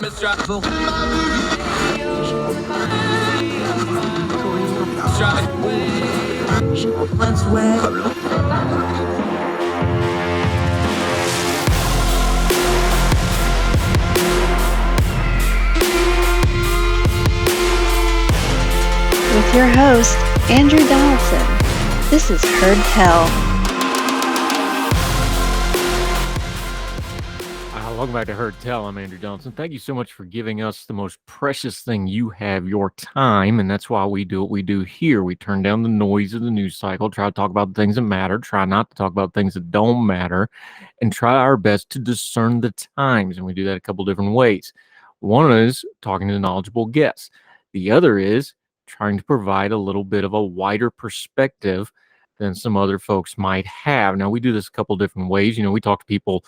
With your host, Andrew Donaldson. This is Heard Tell. Welcome back to Heard Tell. I'm Andrew Donaldson. Thank you so much for giving us the most precious thing you have, your time, and that's why we do what we do here. We turn down the noise of the news cycle, try to talk about things that matter, try not to talk about things that don't matter, and try our best to discern the times, and we do that a couple different ways. One is talking to knowledgeable guests. The other is trying to provide a little bit of a wider perspective than some other folks might have. Now, we do this a couple different ways. We talk to people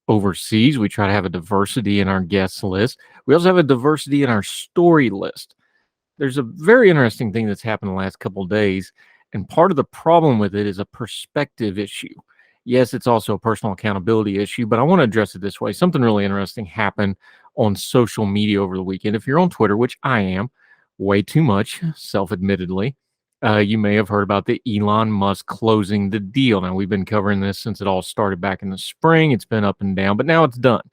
overseas. We try to have a diversity in our guest list. We also have a diversity in our story list. There's a very interesting thing that's happened the last couple of days, and part of the problem with it is a perspective issue. Yes, it's also a personal accountability issue, but I want to address it this way. Something really interesting happened on social media over the weekend. If you're on Twitter, which I am, way too much, self-admittedly, you may have heard about the Elon Musk closing the deal. Now, we've been covering this since it all started back in the spring. It's been up and down, but now it's done.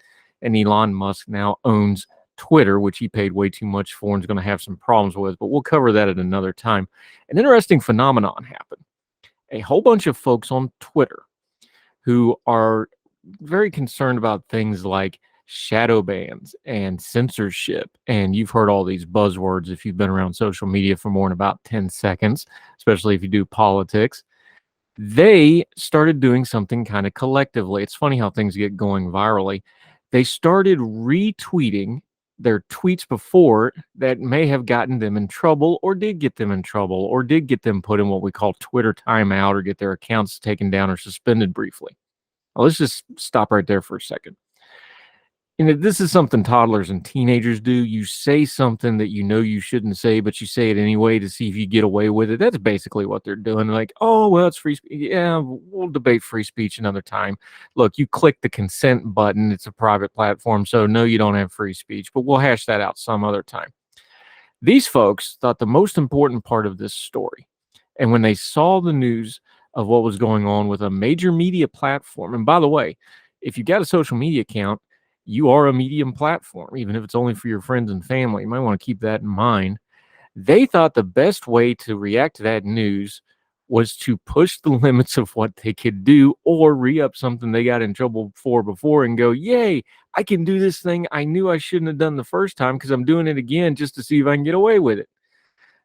And Elon Musk now owns Twitter, which he paid way too much for and is going to have some problems with, but we'll cover that at another time. An interesting phenomenon happened. A whole bunch of folks on Twitter who are very concerned about things like shadow bans and censorship, and you've heard all these buzzwords if you've been around social media for more than about 10 seconds, especially if you do politics. They started doing something kind of collectively. It's funny how things get going virally. They started retweeting their tweets before that may have gotten them in trouble, or did get them in trouble, or did get them put in what we call Twitter timeout, or get their accounts taken down or suspended briefly. Well, let's just stop right there for a second. This is something toddlers and teenagers do. You say something that you know you shouldn't say, but you say it anyway to see if you get away with it. That's basically what they're doing. Like, oh, well, it's free speech. Yeah, we'll debate free speech another time. Look, you click the consent button. It's a private platform, so no, you don't have free speech, but we'll hash that out some other time. These folks thought the most important part of this story, and when they saw the news of what was going on with a major media platform, and by the way, if you got a social media account, you are a medium platform, even if it's only for your friends and family. You might want to keep that in mind. They thought the best way to react to that news was to push the limits of what they could do, or re-up something they got in trouble for before and go, yay, I can do this thing I knew I shouldn't have done the first time because I'm doing it again just to see if I can get away with it.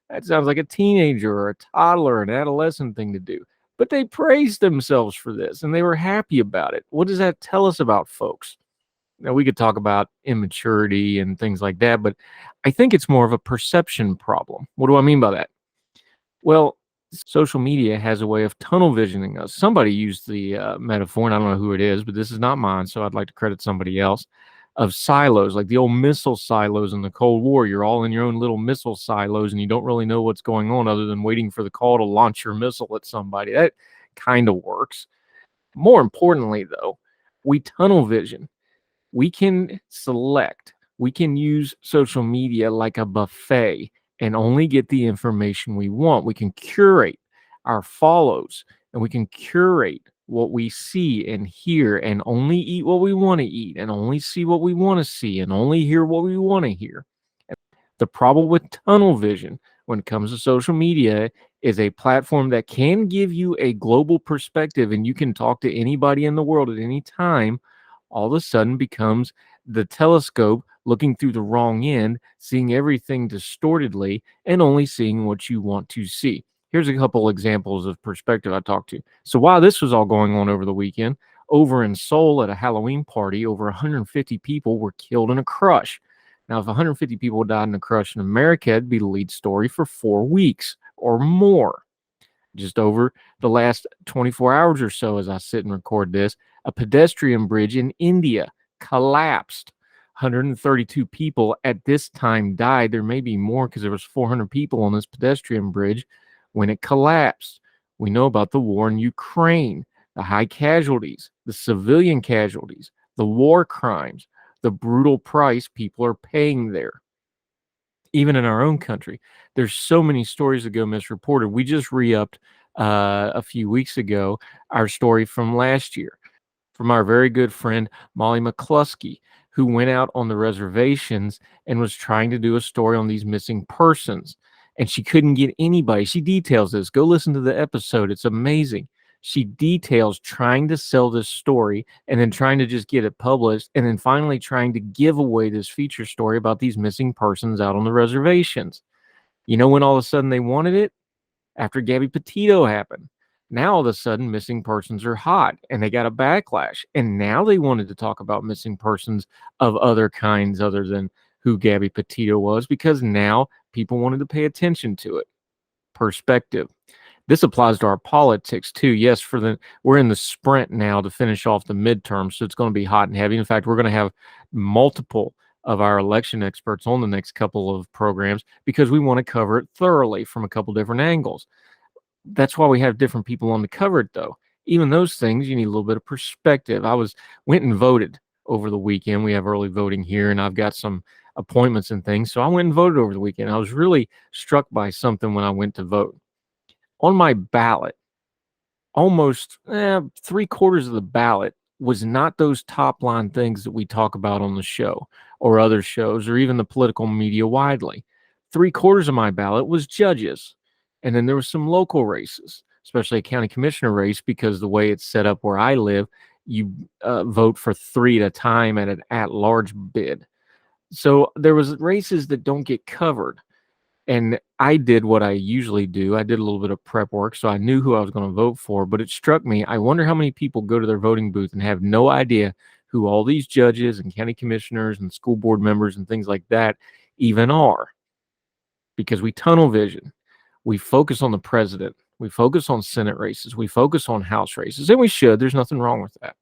That sounds like a teenager or a toddler, an adolescent thing to do. But they praised themselves for this, and they were happy about it. What does that tell us about folks? Now, we could talk about immaturity and things like that, but I think it's more of a perception problem. What do I mean by that? Well, social media has a way of tunnel visioning us. Somebody used the metaphor, and I don't know who it is, but this is not mine, so I'd like to credit somebody else, of silos, like the old missile silos in the Cold War. You're all in your own little missile silos, and you don't really know what's going on other than waiting for the call to launch your missile at somebody. That kind of works. More importantly, though, we tunnel vision. We can select, we can use social media like a buffet and only get the information we want. We can curate our follows, and we can curate what we see and hear, and only eat what we want to eat, and only see what we want to see, and only hear what we want to hear. The problem with tunnel vision when it comes to social media is a platform that can give you a global perspective, and you can talk to anybody in the world at any time, all of a sudden becomes the telescope looking through the wrong end, seeing everything distortedly, and only seeing what you want to see. Here's a couple examples of perspective I talked to. So while this was all going on over the weekend, over in Seoul at a Halloween party, over 150 people were killed in a crush. Now, if 150 people died in a crush in America, it'd be the lead story for 4 weeks or more. Just over the last 24 hours or so, as I sit and record this, a pedestrian bridge in India collapsed. 132 people at this time died. There may be more because there was 400 people on this pedestrian bridge when it collapsed. We know about the war in Ukraine, the high casualties, the civilian casualties, the war crimes, the brutal price people are paying there. Even in our own country, there's so many stories that go misreported. We just re-upped a few weeks ago our story from last year from our very good friend Molly McCluskey, who went out on the reservations and was trying to do a story on these missing persons. And she couldn't get anybody. She details this. Go listen to the episode. It's amazing. She details trying to sell this story and then trying to just get it published and then finally trying to give away this feature story about these missing persons out on the reservations. You know when all of a sudden they wanted it? After Gabby Petito happened. Now all of a sudden missing persons are hot and they got a backlash. And now they wanted to talk about missing persons of other kinds other than who Gabby Petito was because now people wanted to pay attention to it. Perspective. This applies to our politics too. Yes, we're in the sprint now to finish off the midterm, so it's going to be hot and heavy. In fact, we're going to have multiple of our election experts on the next couple of programs because we want to cover it thoroughly from a couple different angles. That's why we have different people on to cover it, though. Even those things, you need a little bit of perspective. Went and voted over the weekend. We have early voting here, and I've got some appointments and things, so I went and voted over the weekend. I was really struck by something when I went to vote. On my ballot, almost 3/4 of the ballot was not those top line things that we talk about on the show or other shows or even the political media widely. 3/4 of my ballot was judges. And then there was some local races, especially a county commissioner race, because the way it's set up where I live, you vote for 3 at a time at an at-large bid. So there was races that don't get covered. And I did what I usually do. I did a little bit of prep work, so I knew who I was going to vote for. But it struck me, I wonder how many people go to their voting booth and have no idea who all these judges and county commissioners and school board members and things like that even are. Because we tunnel vision. We focus on the president. We focus on Senate races. We focus on House races. And we should. There's nothing wrong with that.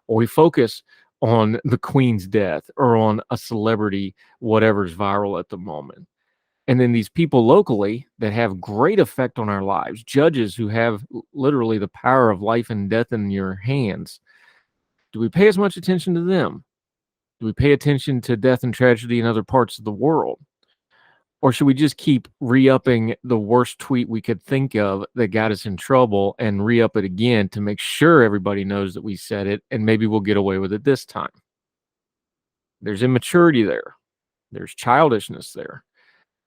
Or we focus on the Queen's death or on a celebrity, whatever's viral at the moment. And then these people locally that have great effect on our lives, judges who have literally the power of life and death in your hands. Do we pay as much attention to them? Do we pay attention to death and tragedy in other parts of the world? Or should we just keep re-upping the worst tweet we could think of that got us in trouble and re-up it again to make sure everybody knows that we said it and maybe we'll get away with it this time? There's immaturity there. There's childishness there.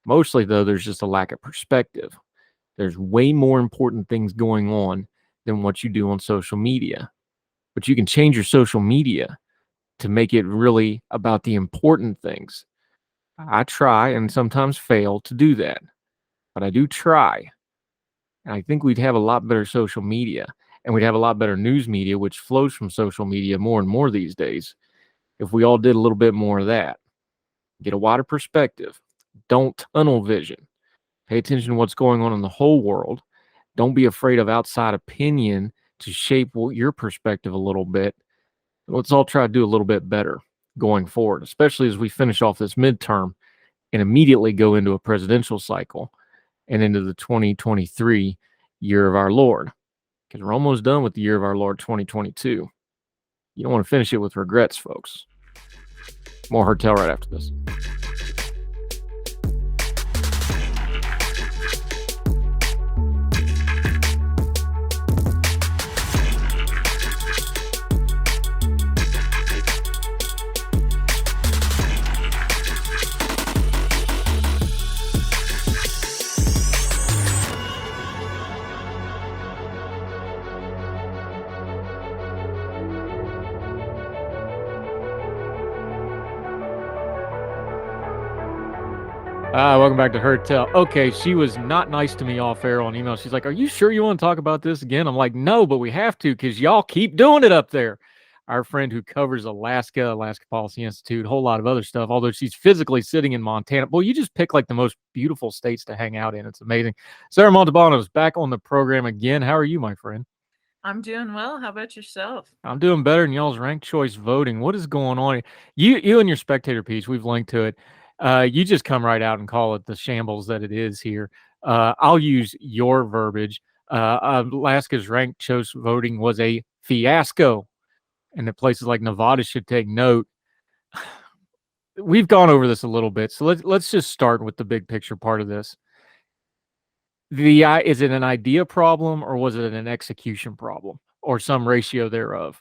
Mostly, though, there's just a lack of perspective. There's way more important things going on than what you do on social media. But you can change your social media to make it really about the important things. I try and sometimes fail to do that, but I do try. And I think we'd have a lot better social media and we'd have a lot better news media, which flows from social media more and more these days, if we all did a little bit more of that. Get a wider perspective. Don't tunnel vision. Pay attention to what's going on in the whole world. Don't be afraid of outside opinion to shape your perspective a little bit. Let's all try to do a little bit better going forward, especially as we finish off this midterm and immediately go into a presidential cycle and into the 2023 year of our Lord, because we're almost done with the year of our Lord 2022. You don't want to finish it with regrets, folks. More Hertel right after this. Welcome back to Hertel. Okay, she was not nice to me off air on email. She's like, "Are you sure you want to talk about this again?" I'm like, "No, but we have to because y'all keep doing it up there." Our friend who covers Alaska Policy Institute, a whole lot of other stuff, although she's physically sitting in Montana. Boy, you just pick like the most beautiful states to hang out in. It's amazing. Sarah Montalbano is back on the program again. How are you, my friend? I'm doing well. How about yourself? I'm doing better than y'all's ranked choice voting. What is going on? You and your spectator piece, we've linked to it. You just come right out and call it the shambles that it is here. I'll use your verbiage. Alaska's ranked choice voting was a fiasco, and the places like Nevada should take note. we've gone over this a little bit, so let's just start with the big picture part of this. Is it an idea problem or was it an execution problem or some ratio thereof?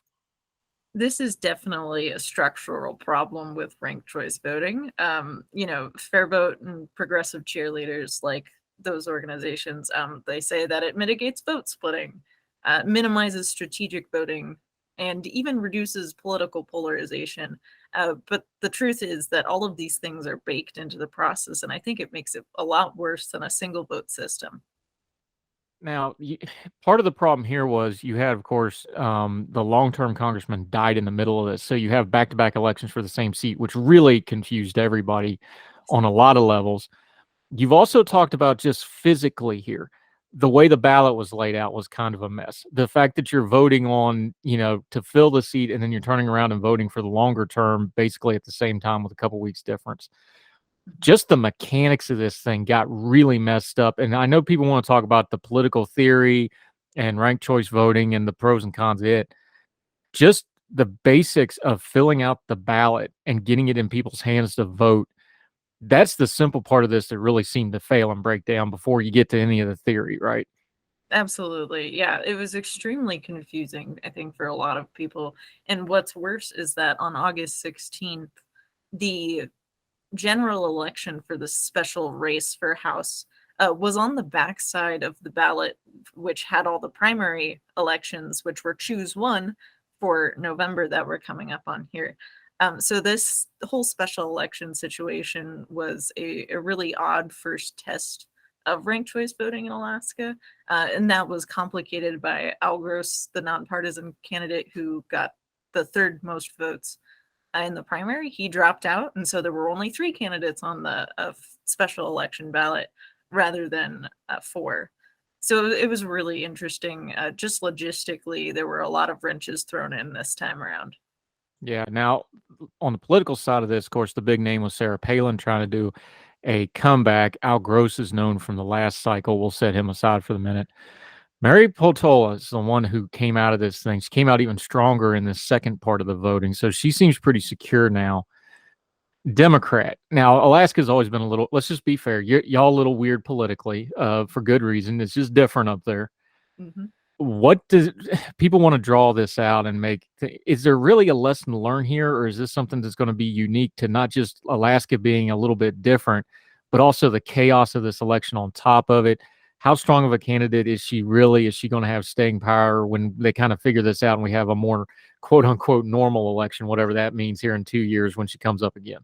This is definitely a structural problem with ranked choice voting. Fair Vote and progressive cheerleaders, like those organizations, they say that it mitigates vote splitting, minimizes strategic voting, and even reduces political polarization. But the truth is that all of these things are baked into the process, and I think it makes it a lot worse than a single vote system. Now, part of the problem here was you had, of course, the long-term congressman died in the middle of this. So you have back-to-back elections for the same seat, which really confused everybody on a lot of levels. You've also talked about just physically here. The way the ballot was laid out was kind of a mess. The fact that you're voting on, to fill the seat and then you're turning around and voting for the longer term, basically at the same time with a couple weeks difference. Just the mechanics of this thing got really messed up. And I know people want to talk about the political theory and ranked choice voting and the pros and cons of it. Just the basics of filling out the ballot and getting it in people's hands to vote. That's the simple part of this that really seemed to fail and break down before you get to any of the theory, right? Absolutely. Yeah, it was extremely confusing, I think, for a lot of people. And what's worse is that on August 16th, the general election for the special race for House was on the backside of the ballot, which had all the primary elections, which were choose one for November that were coming up on here. So this whole special election situation was a really odd first test of ranked choice voting in Alaska. And that was complicated by Al Gross, the nonpartisan candidate who got the third most votes in the primary. He dropped out, and so there were only 3 candidates on the special election ballot rather than 4. So it was really interesting. Just logistically, there were a lot of wrenches thrown in this time around. Yeah. Now, on the political side of this, of course, the big name was Sarah Palin trying to do a comeback. Al Gross is known from the last cycle. We'll set him aside for the minute. Mary Peltola is the one who came out of this thing. She came out even stronger in the second part of the voting. So she seems pretty secure now. Democrat. Now, Alaska's always been a little, let's just be fair, y'all a little weird politically, for good reason. It's just different up there. Mm-hmm. What does people want to draw this out and is there really a lesson to learn here, or is this something that's going to be unique to not just Alaska being a little bit different, but also the chaos of this election on top of it? How strong of a candidate is she really? Is she going to have staying power when they kind of figure this out and we have a more quote unquote normal election, whatever that means, here in 2 years when she comes up again?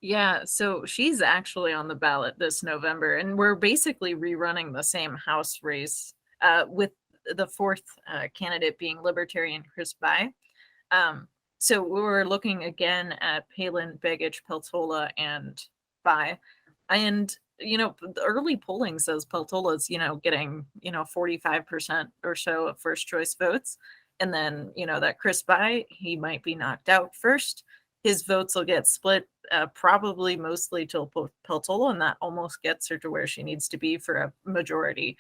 Yeah, so she's actually on the ballot this November, and we're basically rerunning the same House race with the fourth candidate being Libertarian Chris Bai. So we were looking again at Palin, Begich, Peltola, and Bai. And, the early polling says Peltola's, getting, 45% or so of first choice votes. And then, that Chris Bai, he might be knocked out first. His votes will get split probably mostly to Peltola, and that almost gets her to where she needs to be for a majority.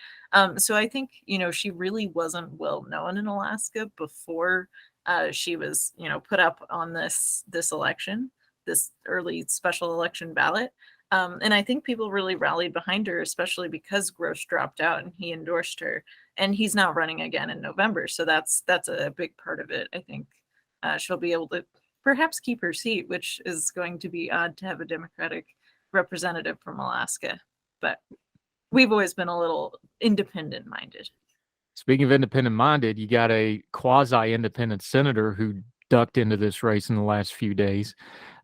So I think, she really wasn't well known in Alaska before she was, put up on this election, this early special election ballot. And I think people really rallied behind her, especially because Gross dropped out and he endorsed her, and he's not running again in November. So that's a big part of it. I think she'll be able to perhaps keep her seat, which is going to be odd to have a Democratic representative from Alaska. But we've always been a little independent minded. Speaking of independent minded, you got a quasi independent senator who ducked into this race in the last few days.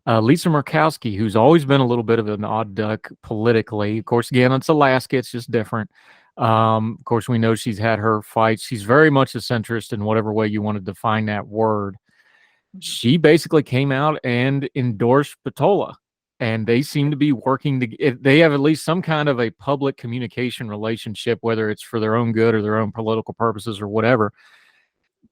Lisa Murkowski, who's always been a little bit of an odd duck politically. Of course, again, it's Alaska. It's just different. Of course, we know she's had her fights. She's very much a centrist in whatever way you want to define that word. She basically came out and endorsed Peltola, and they seem to be working they have at least some kind of a public communication relationship, whether it's for their own good or their own political purposes or whatever.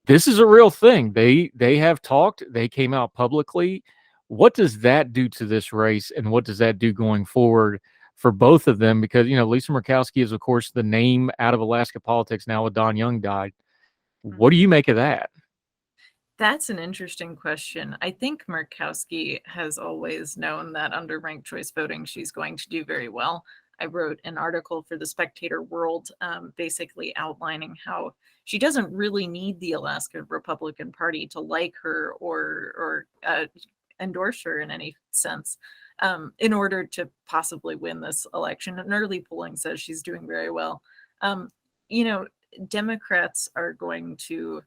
This is a real thing. They have talked. They came out publicly. What does that do to this race, and what does that do going forward for both of them? Because Lisa Murkowski is, of course, the name out of Alaska politics now with Don Young died. What do you make of that? That's an interesting question. I think Murkowski has always known that under ranked choice voting, she's going to do very well. I wrote an article for the Spectator World, basically outlining how she doesn't really need the Alaska Republican Party to like her or endorse her in any sense, in order to possibly win this election. And early polling says she's doing very well. Um, you know, Democrats are going to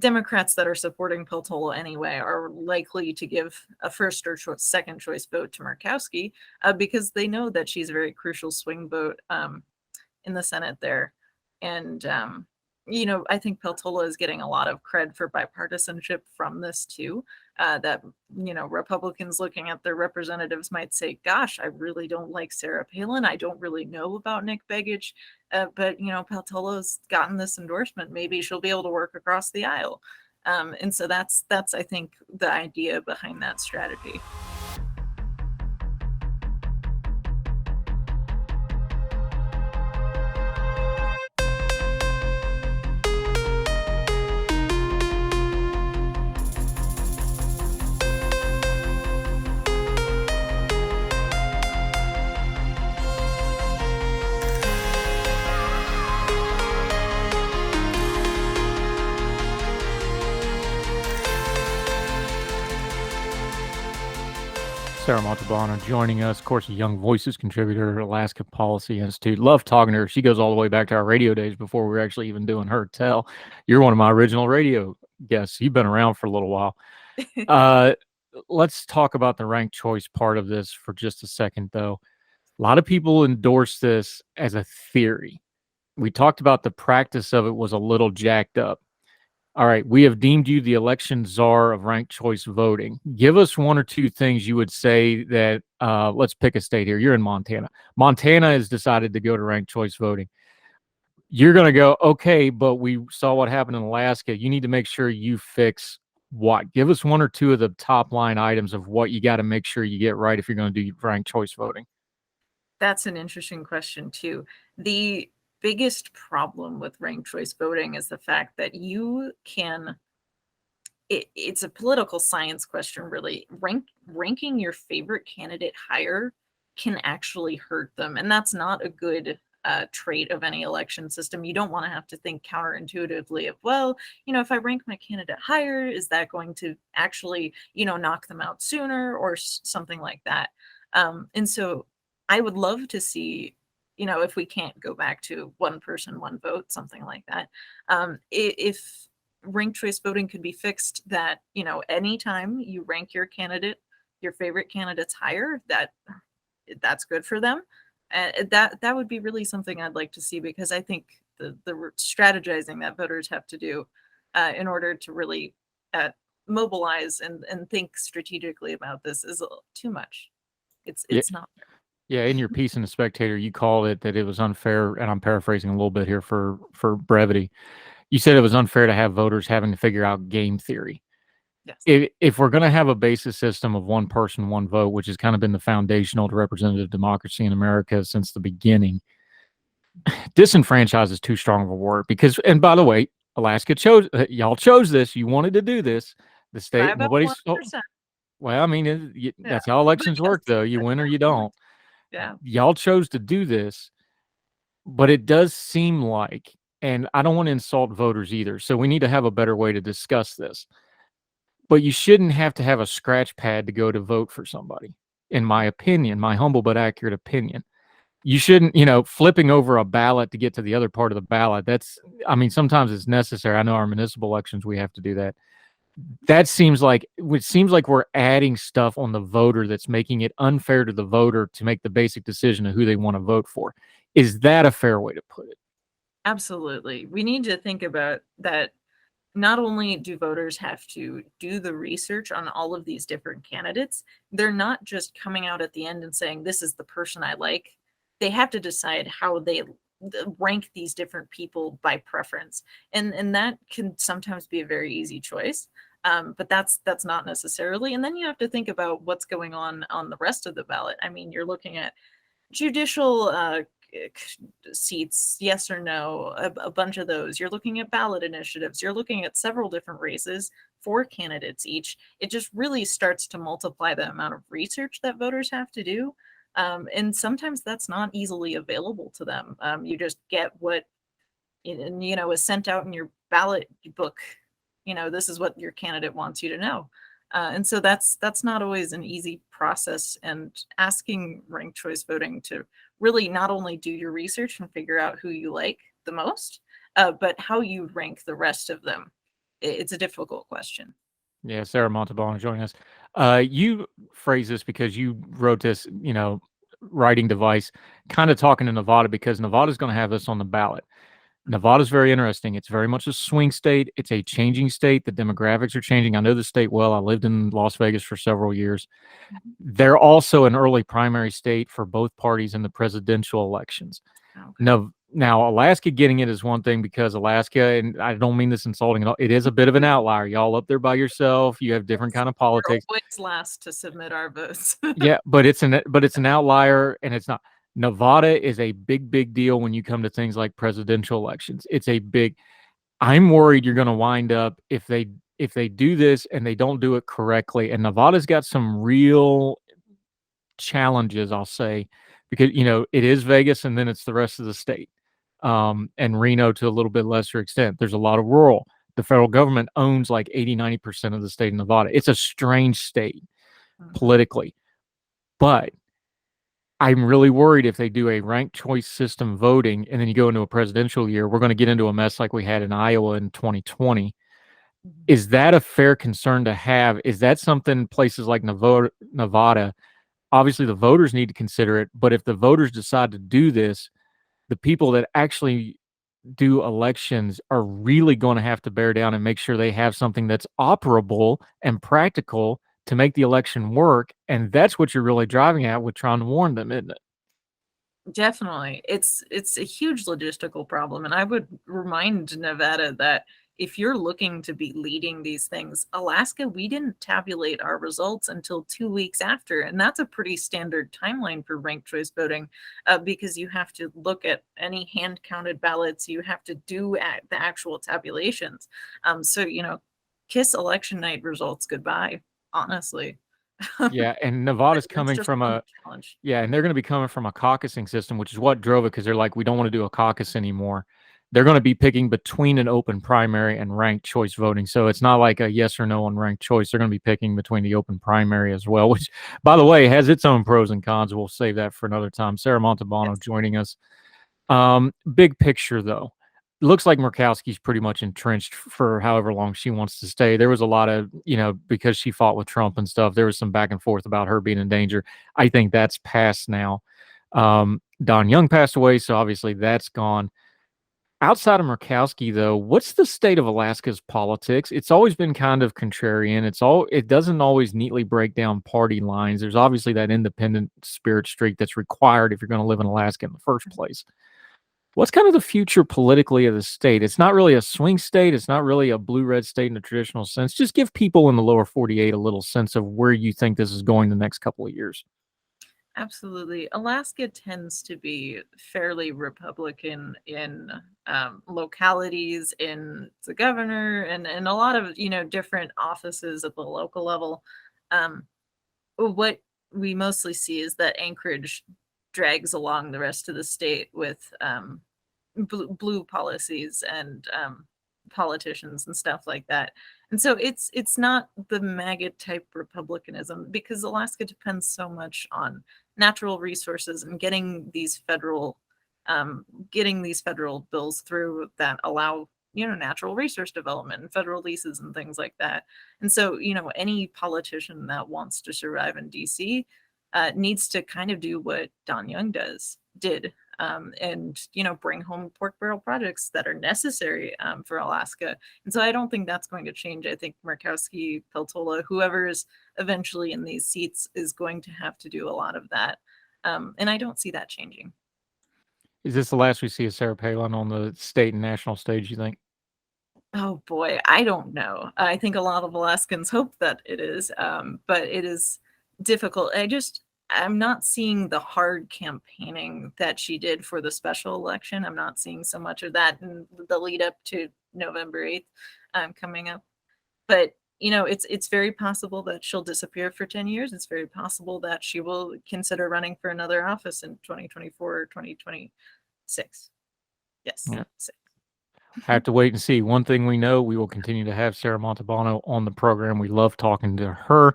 Democrats that are supporting Peltola anyway are likely to give a first or second choice vote to Murkowski, because they know that she's a very crucial swing vote in the Senate there. And, I think Peltola is getting a lot of cred for bipartisanship from this too. That, Republicans looking at their representatives might say, gosh, I really don't like Sarah Palin. I don't really know about Nick Begich. But, Peltola's gotten this endorsement. Maybe she'll be able to work across the aisle. And so that's, I think, the idea behind that strategy. Sarah Montalbano joining us, of course, a Young Voices contributor at Alaska Policy Institute. Love talking to her. She goes all the way back to our radio days before we were actually even doing Her Tell. You're one of my original radio guests. You've been around for a little while. Let's talk about the ranked choice part of this for just a second, though. A lot of people endorse this as a theory. We talked about the practice of it was a little jacked up. All right, we have deemed you the election czar of ranked choice voting. Give us one or two things you would say that, let's pick a state here. You're in Montana. Montana has decided to go to ranked choice voting. You're going to go, okay, but we saw what happened in Alaska. You need to make sure you fix what? Give us one or two of the top line items of what you got to make sure you get right if you're going to do ranked choice voting. That's an interesting question, too. The biggest problem with ranked choice voting is the fact that you can it's a political science question, really. Ranking your favorite candidate higher can actually hurt them, and that's not a good trait of any election system. You don't want to have to think counterintuitively of, well, if I rank my candidate higher, is that going to actually, knock them out sooner or something like that? And so I would love to see, if we can't go back to one person, one vote, something like that. If ranked choice voting could be fixed, that, anytime you rank your favorite candidates higher, that's good for them. And that would be really something I'd like to see, because I think the strategizing that voters have to do in order to really mobilize and think strategically about this is too much. It's not. Yeah, in your piece in the Spectator, you called it that it was unfair, and I'm paraphrasing a little bit here for brevity. You said it was unfair to have voters having to figure out game theory. Yes. If we're going to have a basis system of one person, one vote, which has kind of been the foundational to representative democracy in America since the beginning, disenfranchise is too strong of a word. Because, and by the way, Alaska chose, y'all chose this. You wanted to do this. The state, nobody's. Well, I mean, that's how elections work, though. You win or you don't. Yeah. Y'all chose to do this, but it does seem like, and I don't want to insult voters either, so we need to have a better way to discuss this. But you shouldn't have to have a scratch pad to go to vote for somebody, in my opinion, my humble but accurate opinion. You shouldn't, flipping over a ballot to get to the other part of the ballot. Sometimes it's necessary. I know our municipal elections, we have to do that. It seems like we're adding stuff on the voter that's making it unfair to the voter to make the basic decision of who they want to vote for. Is that a fair way to put it? Absolutely. We need to think about that. Not only do voters have to do the research on all of these different candidates, they're not just coming out at the end and saying, this is the person I like. They have to decide how they rank these different people by preference. And that can sometimes be a very easy choice. But that's not necessarily. And then you have to think about what's going on the rest of the ballot. I mean, you're looking at judicial seats, yes or no, a bunch of those. You're looking at ballot initiatives. You're looking at several different races, 4 candidates each. It just really starts to multiply the amount of research that voters have to do. And sometimes that's not easily available to them. You just get what is sent out in your ballot book. This is what your candidate wants you to know. And so that's not always an easy process. And asking ranked choice voting to really not only do your research and figure out who you like the most, but how you rank the rest of them. It's a difficult question. Yeah, Sarah Montalbano joining us. You phrase this because you wrote this, writing device, kind of talking to Nevada because Nevada's going to have this on the ballot. Nevada's very interesting. It's very much a swing state. It's a changing state. The demographics are changing. I know the state well. I lived in Las Vegas for several years. They're also an early primary state for both parties in the presidential elections. Okay. Now, Alaska getting it is one thing because Alaska, and I don't mean this insulting at all, it is a bit of an outlier. Y'all up there by yourself. You have different kind of politics. We're always last to submit our votes. Yeah, but it's an outlier, and it's not. Nevada is a big deal when you come to things like presidential elections. It's a big. I'm worried you're going to wind up if they do this and they don't do it correctly. And Nevada's got some real challenges, I'll say, because it is Vegas and then it's the rest of the state, and Reno to a little bit lesser extent. There's a lot of rural. The federal government owns like 80-90% of the state of Nevada. It's a strange state politically, but I'm really worried if they do a ranked choice system voting and then you go into a presidential year, we're going to get into a mess like we had in Iowa in 2020. Is that a fair concern to have? Is that something places like Nevada, obviously the voters need to consider it, but if the voters decide to do this, the people that actually do elections are really going to have to bear down and make sure they have something that's operable and practical to make the election work. And that's what you're really driving at with trying to warn them, isn't it? Definitely. It's a huge logistical problem. And I would remind Nevada that if you're looking to be leading these things, Alaska, we didn't tabulate our results until 2 weeks after. And that's a pretty standard timeline for ranked choice voting, because you have to look at any hand counted ballots, you have to do the actual tabulations. So, kiss election night results goodbye, honestly. Yeah, and Nevada's That's coming just from one a challenge. yeah, and they're going to be coming from a caucusing system, which is what drove it because they're like, we don't want to do a caucus anymore. They're going to be picking between an open primary and ranked choice voting. So it's not like a yes or no on ranked choice. They're going to be picking between the open primary as well, which, by the way, has its own pros and cons. We'll save that for another time. Sarah Montalbano Yes. joining us. Big picture, though. Looks like Murkowski's pretty much entrenched for however long she wants to stay. There was a lot of, because she fought with Trump and stuff, there was some back and forth about her being in danger. I think that's past now. Don Young passed away, so obviously that's gone. Outside of Murkowski, though, what's the state of Alaska's politics? It's always been kind of contrarian. It doesn't always neatly break down party lines. There's obviously that independent spirit streak that's required if you're going to live in Alaska in the first place. What's kind of the future politically of the state? It's not really a swing state. It's not really a blue-red state in a traditional sense. Just give people in the lower 48 a little sense of where you think this is going the next couple of years. Absolutely. Alaska tends to be fairly Republican in localities, in the governor, and a lot of different offices at the local level. What we mostly see is that Anchorage drags along the rest of the state with blue policies and politicians and stuff like that. And so it's not the MAGA type republicanism because Alaska depends so much on natural resources and getting these federal bills through that allow natural resource development and federal leases and things like that. And so any politician that wants to survive in DC needs to kind of do what Don Young did and bring home pork barrel projects that are necessary for Alaska. And so I don't think that's going to change. I think Murkowski, Peltola, whoever is eventually in these seats is going to have to do a lot of that. And I don't see that changing. Is this the last we see of Sarah Palin on the state and national stage, you think? Oh boy, I don't know. I think a lot of Alaskans hope that it is, but it is difficult. I'm not seeing the hard campaigning that she did for the special election. I'm not seeing so much of that in the lead up to November 8th coming up. But it's very possible that she'll disappear for 10 years. It's very possible that she will consider running for another office in 2024 or 2026. Yes. Yeah. Have to wait and see. One thing we know, we will continue to have Sarah Montalbano on the program. We love talking to her.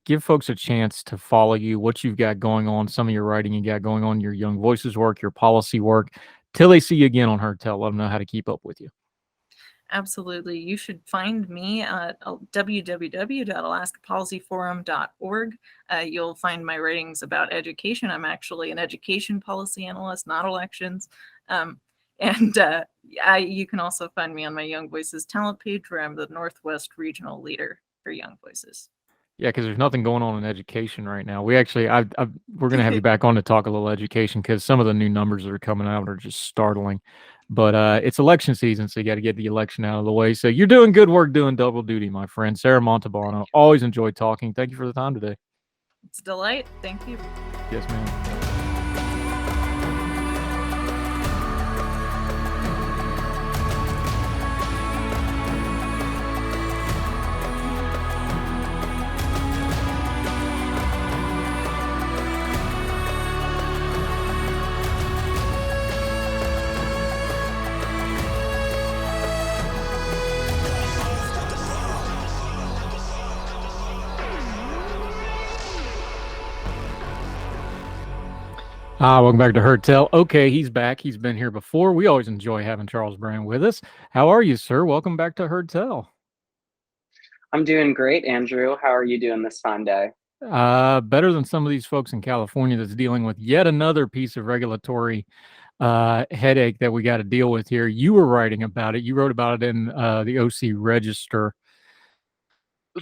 Give folks a chance to follow you, what you've got going on, some of your writing you got going on, your Young Voices work, your policy work. Till they see you again on Her Tell, let them know how to keep up with you. Absolutely. You should find me at www.alaskapolicyforum.org. You'll find my writings about education. I'm actually an education policy analyst, not elections. You can also find me on my Young Voices talent page, where I'm the Northwest regional leader for Young Voices. Yeah, because there's nothing going on in education right now. We actually, we're going to have you back on to talk a little education, because some of the new numbers that are coming out are just startling. But it's election season, so you got to get the election out of the way. So you're doing good work, doing double duty, my friend. Sarah Montalbano, always enjoyed talking. Thank you for the time today. It's a delight. Thank you. Yes, ma'am. Welcome back to Her Tell. Okay, he's back. He's been here before. We always enjoy having Charles Brandt with us. How are you, sir? Welcome back to Her Tell. I'm doing great, Andrew. How are you doing this fine day? Better than some of these folks in California that's dealing with yet another piece of regulatory headache that we got to deal with here. You were writing about it. You wrote about it in the OC Register.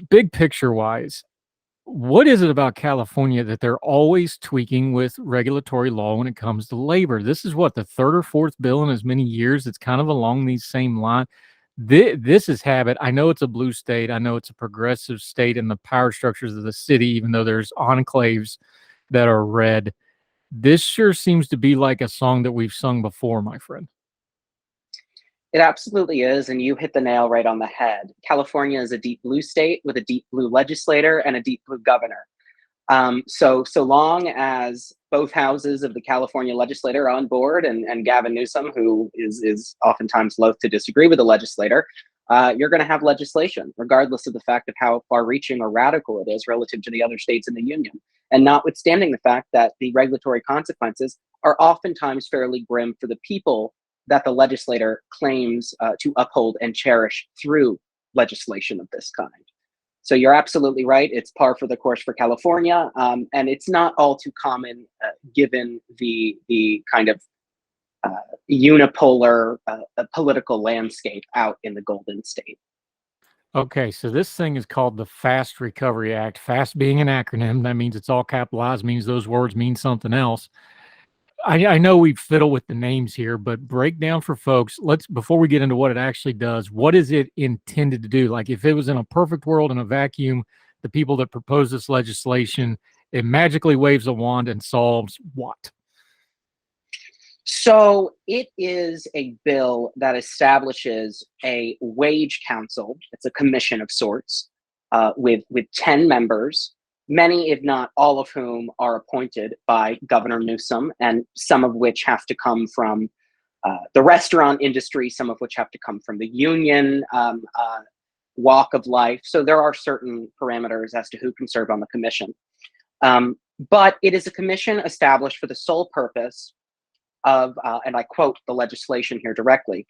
Big picture wise, what is it about California that they're always tweaking with regulatory law when it comes to labor? This is what, the third or fourth bill in as many years that's kind of along these same lines. This is habit. I know it's a blue state. I know it's a progressive state in the power structures of the city, even though there's enclaves that are red. This sure seems to be like a song that we've sung before, my friend. It absolutely is, and you hit the nail right on the head. California is a deep blue state with a deep blue legislator and a deep blue governor. So long as both houses of the California legislature are on board, and Gavin Newsom, who is oftentimes loath to disagree with the legislator, you're going to have legislation, regardless of the fact of how far-reaching or radical it is relative to the other states in the union, and notwithstanding the fact that the regulatory consequences are oftentimes fairly grim for the people that the legislator claims to uphold and cherish through legislation of this kind. So you're absolutely right. It's par for the course for California, and it's not all too common given the kind of unipolar political landscape out in the Golden State. Okay, so this thing is called the Fast Recovery Act. FAST being an acronym, that means it's all capitalized, means those words mean something else. I know we fiddle with the names here, but break down for folks. Before we get into what it actually does, what is it intended to do? Like, if it was in a perfect world, in a vacuum, the people that propose this legislation, it magically waves a wand and solves what? So it is a bill that establishes a wage council. It's a commission of sorts with 10 members, many, if not all of whom are appointed by Governor Newsom, and some of which have to come from the restaurant industry, some of which have to come from the union walk of life. So there are certain parameters as to who can serve on the commission. But it is a commission established for the sole purpose of, and I quote the legislation here directly,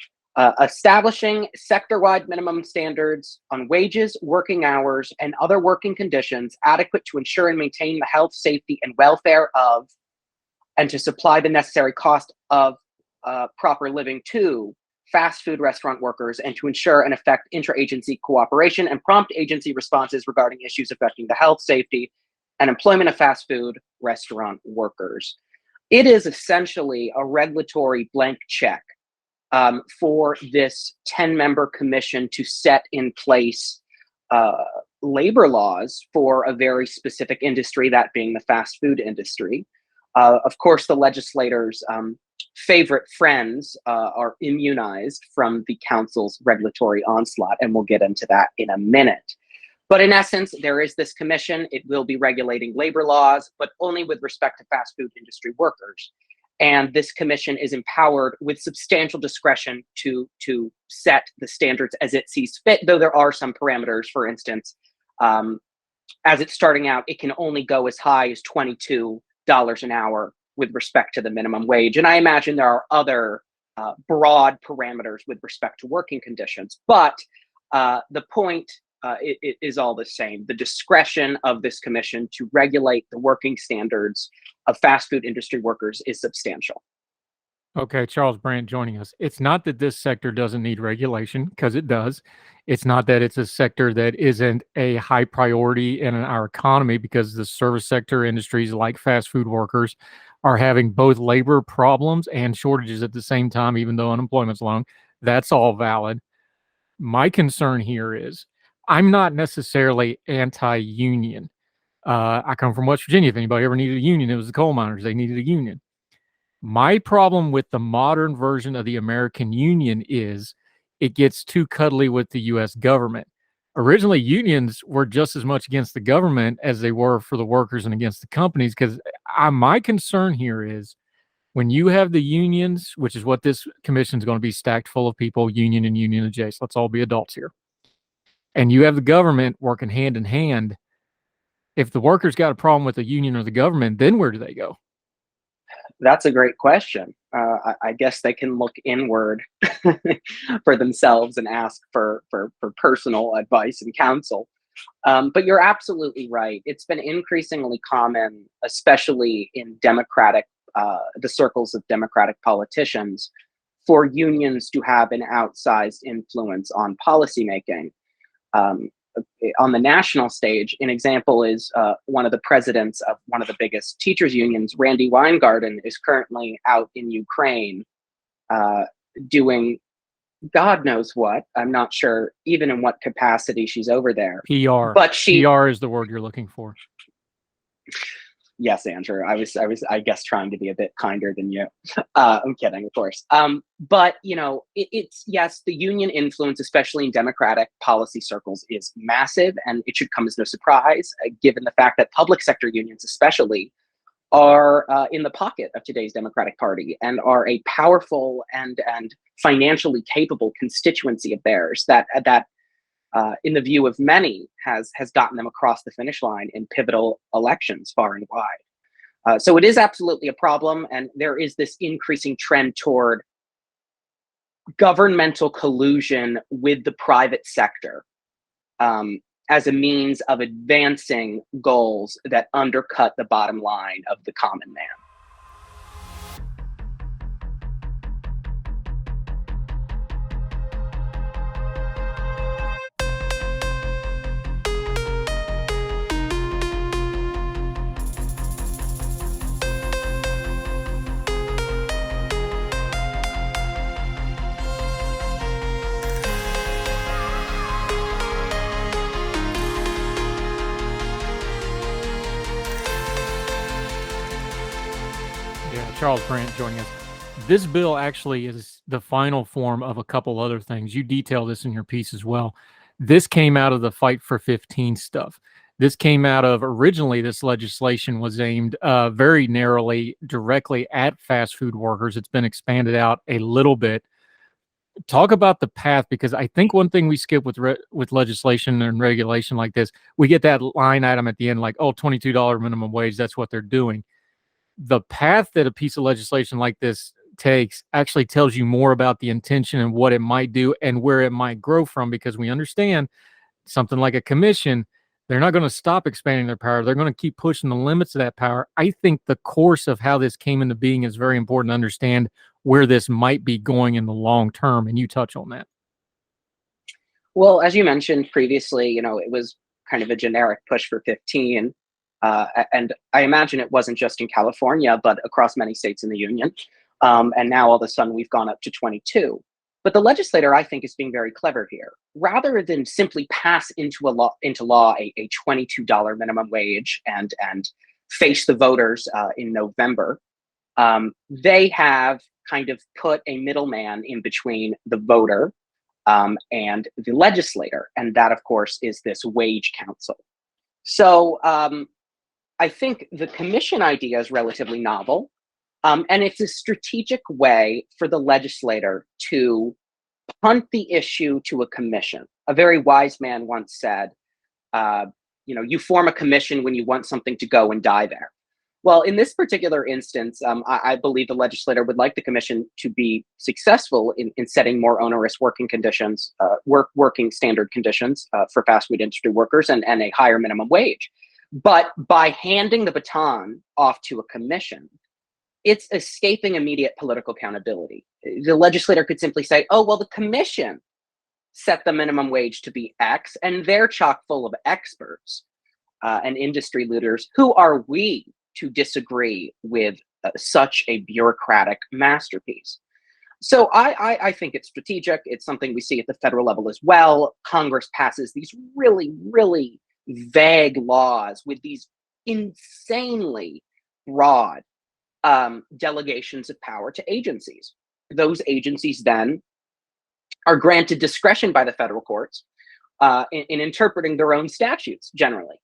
establishing sector-wide minimum standards on wages, working hours, and other working conditions adequate to ensure and maintain the health, safety, and welfare of, and to supply the necessary cost of proper living to fast food restaurant workers, and to ensure and effect interagency cooperation and prompt agency responses regarding issues affecting the health, safety, and employment of fast food restaurant workers. It is essentially a regulatory blank check for this 10-member commission to set in place labor laws for a very specific industry, that being the fast food industry. Of course, the legislators' favorite friends are immunized from the council's regulatory onslaught, and we'll get into that in a minute. But in essence, there is this commission. It will be regulating labor laws, but only with respect to fast food industry workers. And this commission is empowered with substantial discretion to set the standards as it sees fit, though there are some parameters. For instance, as it's starting out, it can only go as high as $22 an hour with respect to the minimum wage. And I imagine there are other broad parameters with respect to working conditions. But the point it is all the same. The discretion of this commission to regulate the working standards of fast food industry workers is substantial. Okay, Charles Brandt joining us. It's not that this sector doesn't need regulation, because it does. It's not that it's a sector that isn't a high priority in our economy, because the service sector industries like fast food workers are having both labor problems and shortages at the same time, even though unemployment's low. That's all valid. My concern here is I'm not necessarily anti-union. I come from West Virginia. If anybody ever needed a union, it was the coal miners. They needed a union. My problem with the modern version of the American Union is it gets too cuddly with the U.S. government. Originally, unions were just as much against the government as they were for the workers and against the companies, because my concern here is when you have the unions, which is what this commission is going to be stacked full of people, union and union adjacent. Let's all be adults here. And you have the government working hand in hand. If the workers got a problem with the union or the government, then where do they go? That's a great question. I guess they can look inward for themselves and ask for personal advice and counsel. But you're absolutely right. It's been increasingly common, especially in the circles of Democratic politicians, for unions to have an outsized influence on policymaking. On the national stage, an example is one of the presidents of one of the biggest teachers unions, Randy Weingarten, is currently out in Ukraine doing God knows what. I'm not sure even in what capacity she's over there. PR. But PR is the word you're looking for. Yes, Andrew. I was, I guess, trying to be a bit kinder than you. I'm kidding, of course. But it's yes, the union influence, especially in Democratic policy circles, is massive, and it should come as no surprise, given the fact that public sector unions, especially, are in the pocket of today's Democratic Party and are a powerful and financially capable constituency of theirs that in the view of many, has gotten them across the finish line in pivotal elections far and wide. So it is absolutely a problem, and there is this increasing trend toward governmental collusion with the private sector as a means of advancing goals that undercut the bottom line of the common man. Charles Brandt joining us. This bill actually is the final form of a couple other things. You detail this in your piece as well. This came out of the Fight for 15 stuff. This came out of, originally, this legislation was aimed very narrowly, directly at fast food workers. It's been expanded out a little bit. Talk about the path, because I think one thing we skip with legislation and regulation like this, we get that line item at the end like, oh, $22 minimum wage, that's what they're doing. The path that a piece of legislation like this takes actually tells you more about the intention and what it might do and where it might grow from, because we understand something like a commission, they're not going to stop expanding their power. They're going to keep pushing the limits of that power. I think the course of how this came into being is very important to understand where this might be going in the long term, and you touch on that. Well, as you mentioned previously, it was kind of a generic push for 15. And I imagine it wasn't just in California, but across many states in the union. And now all of a sudden we've gone up to 22. But the legislator, I think, is being very clever here. Rather than simply pass into law a $22 minimum wage and face the voters in November, they have kind of put a middleman in between the voter and the legislator, and that, of course, is this wage council. So I think the commission idea is relatively novel, and it's a strategic way for the legislator to punt the issue to a commission. A very wise man once said, you form a commission when you want something to go and die there. Well, in this particular instance, I believe the legislator would like the commission to be successful in setting more onerous working conditions, working standard conditions for fast food industry workers and a higher minimum wage. But by handing the baton off to a commission, it's escaping immediate political accountability. The legislator could simply say, oh, well, the commission set the minimum wage to be X, and they're chock full of experts and industry leaders. Who are we to disagree with such a bureaucratic masterpiece? So I think it's strategic. It's something we see at the federal level as well. Congress passes these really, really vague laws with these insanely broad delegations of power to agencies. Those agencies then are granted discretion by the federal courts in interpreting their own statutes generally.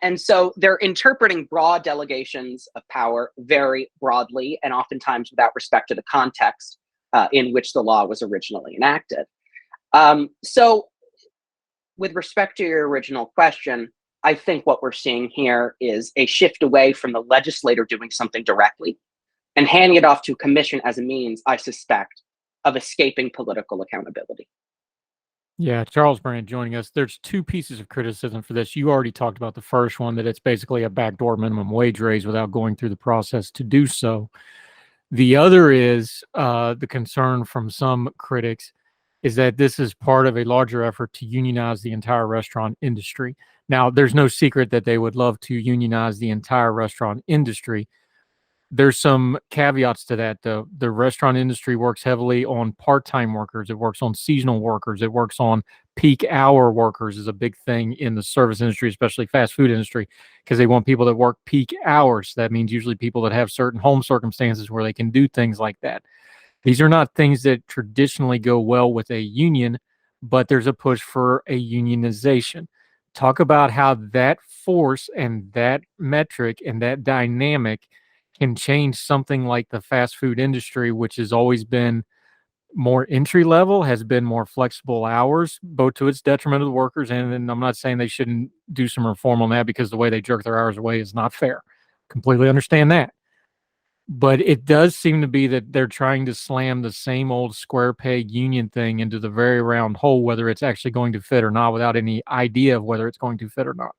And so they're interpreting broad delegations of power very broadly and oftentimes without respect to the context in which the law was originally enacted. So with respect to your original question, I think what we're seeing here is a shift away from the legislator doing something directly and handing it off to a commission as a means, I suspect, of escaping political accountability. Yeah, Charles Brandt joining us. There's two pieces of criticism for this. You already talked about the first one, that it's basically a backdoor minimum wage raise without going through the process to do so. The other is the concern from some critics is that this is part of a larger effort to unionize the entire restaurant industry. Now, there's no secret that they would love to unionize the entire restaurant industry. There's some caveats to that, though. The restaurant industry works heavily on part-time workers. It works on seasonal workers. It works on peak hour workers is a big thing in the service industry, especially fast food industry, because they want people that work peak hours. That means usually people that have certain home circumstances where they can do things like that. These are not things that traditionally go well with a union, but there's a push for a unionization. Talk about how that force and that metric and that dynamic can change something like the fast food industry, which has always been more entry level, has been more flexible hours, both to its detriment of the workers. And I'm not saying they shouldn't do some reform on that, because the way they jerk their hours away is not fair. Completely understand that. But it does seem to be that they're trying to slam the same old square peg union thing into the very round hole, whether it's actually going to fit or not, without any idea of whether it's going to fit or not.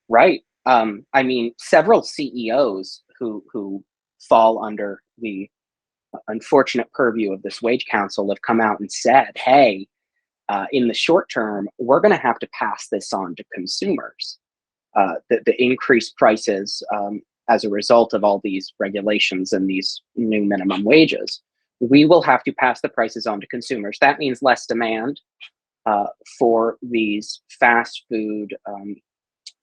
Right. I mean, several CEOs who fall under the unfortunate purview of this wage council have come out and said, hey, in the short term, we're going to have to pass this on to consumers. The increased prices as a result of all these regulations and these new minimum wages, we will have to pass the prices on to consumers. That means less demand for these fast food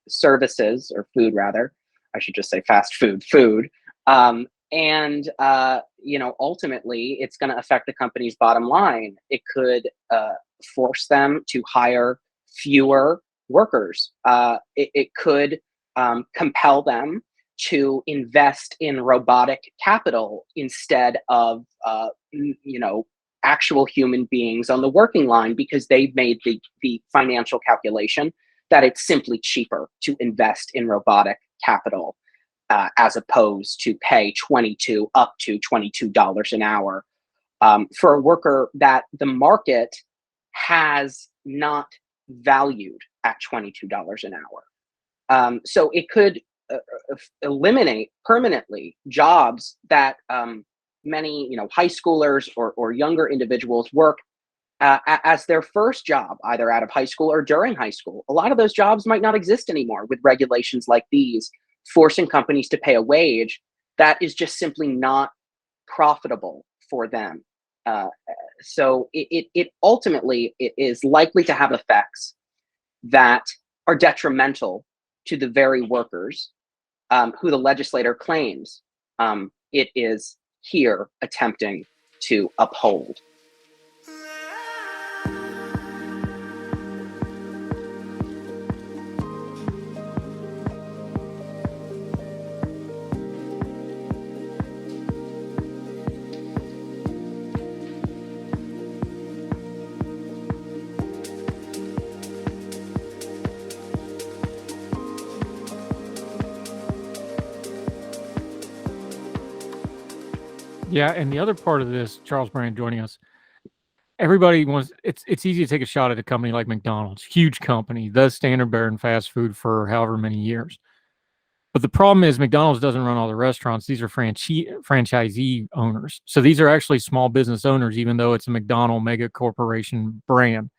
services, or food rather. I should just say fast food. Ultimately, it's going to affect the company's bottom line. It could force them to hire fewer workers. It could compel them to invest in robotic capital instead of actual human beings on the working line, because they've made the financial calculation that it's simply cheaper to invest in robotic capital as opposed to pay up to $22 an hour for a worker that the market has not valued at $22 an hour. So it could eliminate permanently jobs that many high schoolers or younger individuals work as their first job, either out of high school or during high school. A lot of those jobs might not exist anymore with regulations like these, forcing companies to pay a wage that is just simply not profitable for them. So it ultimately it is likely to have effects that are detrimental to the very workers who the legislator claims it is here attempting to uphold. Yeah, and the other part of this, Charles Brandt joining us, everybody wants it's easy to take a shot at a company like McDonald's, huge company, the standard bearer in fast food for however many years. But the problem is McDonald's doesn't run all the restaurants. These are franchisee owners. So these are actually small business owners, even though it's a McDonald mega corporation brand.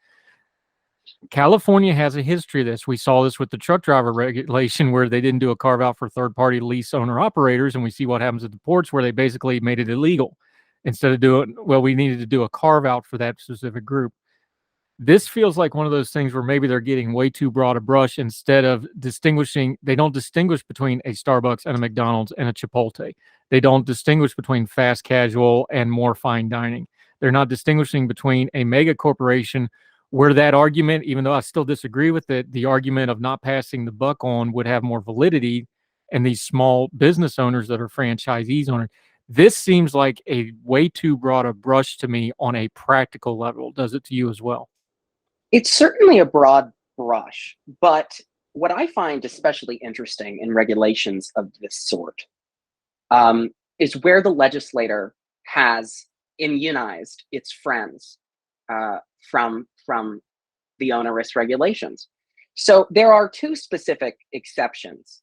California has a history of this. We saw this with the truck driver regulation where they didn't do a carve out for third-party lease owner operators, and we see what happens at the ports where they basically made it illegal. Instead of we needed to do a carve out for that specific group. This feels like one of those things where maybe they're getting way too broad a brush instead of distinguishing. They don't distinguish between a Starbucks and a McDonald's and a Chipotle. They don't distinguish between fast casual and more fine dining. They're not distinguishing between a mega corporation where that argument, even though I still disagree with it, the argument of not passing the buck on would have more validity, and these small business owners that are franchisees owners. This seems like a way too broad a brush to me on a practical level. Does it to you as well? It's certainly a broad brush, but what I find especially interesting in regulations of this sort is where the legislator has immunized its friends from the onerous regulations. So there are two specific exceptions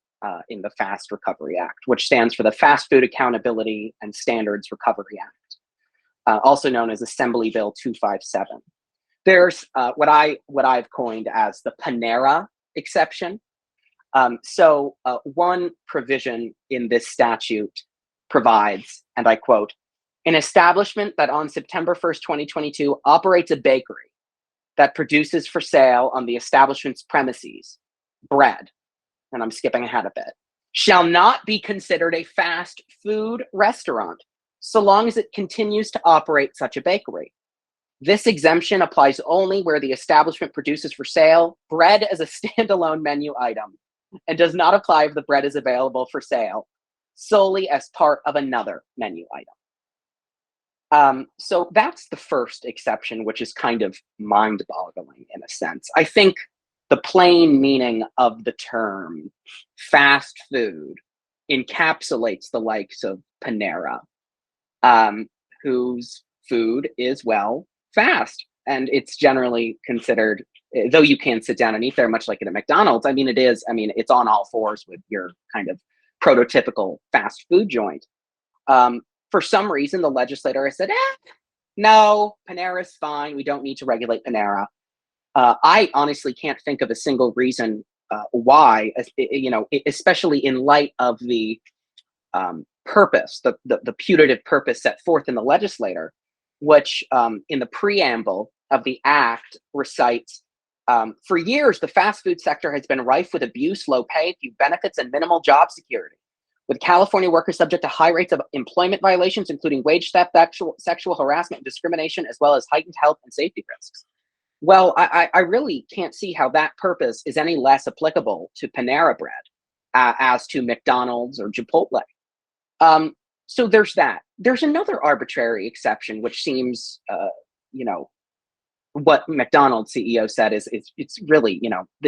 in the FAST Recovery Act, which stands for the Fast Food Accountability and Standards Recovery Act, also known as Assembly Bill 257. There's what I've coined as the Panera exception. So one provision in this statute provides, and I quote, an establishment that on September 1st, 2022 operates a bakery that produces for sale on the establishment's premises bread, and I'm skipping ahead a bit, shall not be considered a fast food restaurant so long as it continues to operate such a bakery. This exemption applies only where the establishment produces for sale bread as a standalone menu item and does not apply if the bread is available for sale solely as part of another menu item. So that's the first exception, which is kind of mind-boggling in a sense. I think the plain meaning of the term fast food encapsulates the likes of Panera, whose food is, well, fast. And it's generally considered, though you can sit down and eat there, much like at a McDonald's, it's on all fours with your kind of prototypical fast food joint. For some reason, the legislator has said, no, Panera's fine. We don't need to regulate Panera. I honestly can't think of a single reason why, especially in light of the purpose, the putative purpose set forth in the legislator, which in the preamble of the act recites, for years, the fast food sector has been rife with abuse, low pay, few benefits, and minimal job security, with California workers subject to high rates of employment violations, including wage theft, sexual harassment, and discrimination, as well as heightened health and safety risks. Well, I really can't see how that purpose is any less applicable to Panera Bread as to McDonald's or Chipotle. So there's that. There's another arbitrary exception, which seems, what McDonald's CEO said is it's really,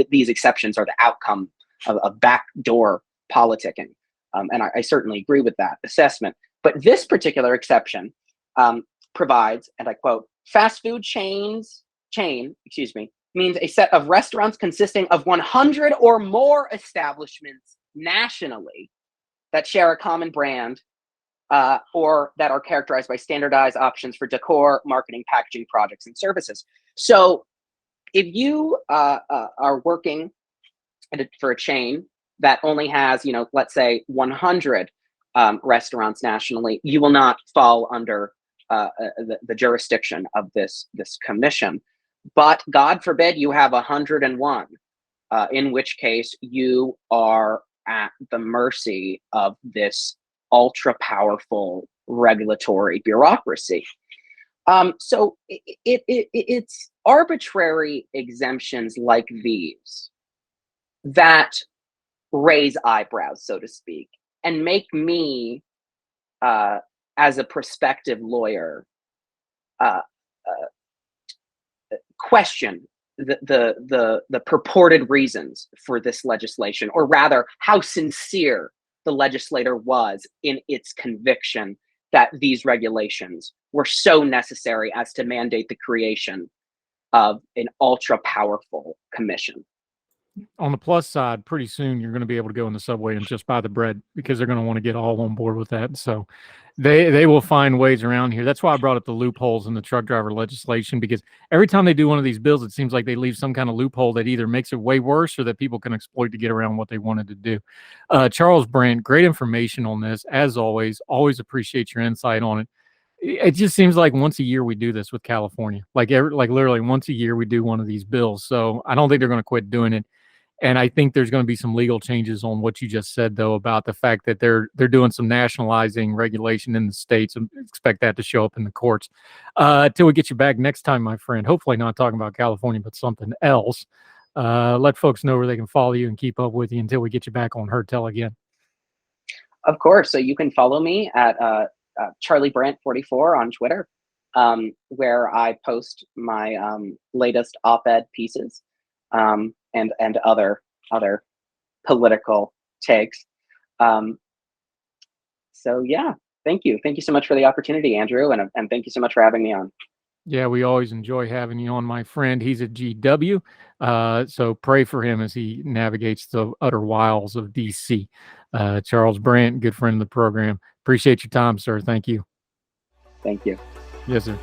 these exceptions are the outcome of backdoor politicking. And I certainly agree with that assessment. But this particular exception provides, and I quote, fast food chain, means a set of restaurants consisting of 100 or more establishments nationally that share a common brand or that are characterized by standardized options for decor, marketing, packaging, products, and services. So if you are working for a chain that only has, let's say 100 restaurants nationally, you will not fall under the jurisdiction of this commission. But God forbid you have 101, in which case you are at the mercy of this ultra powerful regulatory bureaucracy. So it's arbitrary exemptions like these that raise eyebrows, so to speak, and make me, as a prospective lawyer, question the purported reasons for this legislation, or rather, how sincere the legislator was in its conviction that these regulations were so necessary as to mandate the creation of an ultra powerful commission. On the plus side, pretty soon you're going to be able to go in the subway and just buy the bread, because they're going to want to get all on board with that. So they will find ways around here. That's why I brought up the loopholes in the truck driver legislation, because every time they do one of these bills, it seems like they leave some kind of loophole that either makes it way worse or that people can exploit to get around what they wanted to do. Charles Brandt, great information on this. As always appreciate your insight on it. It just seems like once a year we do this with California. Like literally once a year we do one of these bills. So I don't think they're going to quit doing it. And I think there's going to be some legal changes on what you just said, though, about the fact that they're doing some nationalizing regulation in the states, and expect that to show up in the courts. Till we get you back next time, my friend. Hopefully not talking about California, but something else. Let folks know where they can follow you and keep up with you until we get you back on Heard Tell again. Of course. So you can follow me at Charlie Brandt 44 on Twitter, where I post my latest op-ed pieces. And other political takes. So yeah, thank you so much for the opportunity, Andrew, and thank you so much for having me on. Yeah, we always enjoy having you on, my friend. He's a GW, so pray for him as he navigates the utter wilds of DC. Charles Brandt, good friend of the program. Appreciate your time, sir. Thank you. Thank you. Yes, sir.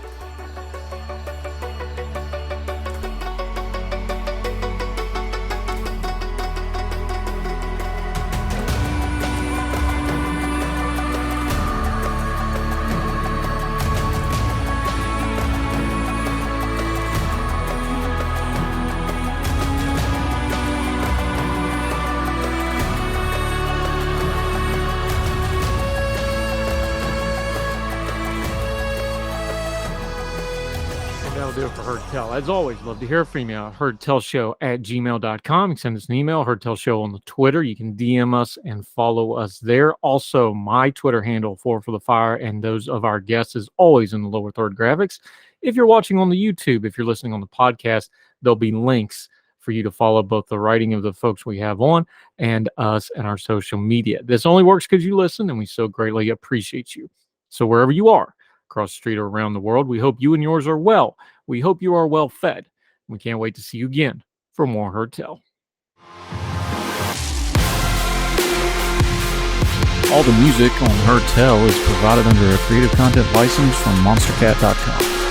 Do it for Heard Tell. As always, love to hear from you. heardtellshow@gmail.com. You can send us an email, Heard Tell Show on the Twitter. You can DM us and follow us there. Also, my Twitter handle, for the Fire, and those of our guests is always in the lower third graphics. If you're watching on the YouTube, if you're listening on the podcast, there'll be links for you to follow both the writing of the folks we have on and us and our social media. This only works because you listen, and we so greatly appreciate you. So wherever you are, across the street or around the world, we hope you and yours are well. We hope you are well fed. We can't wait to see you again for more Heard Tell. All the music on Heard Tell is provided under a Creative Content license from monstercat.com.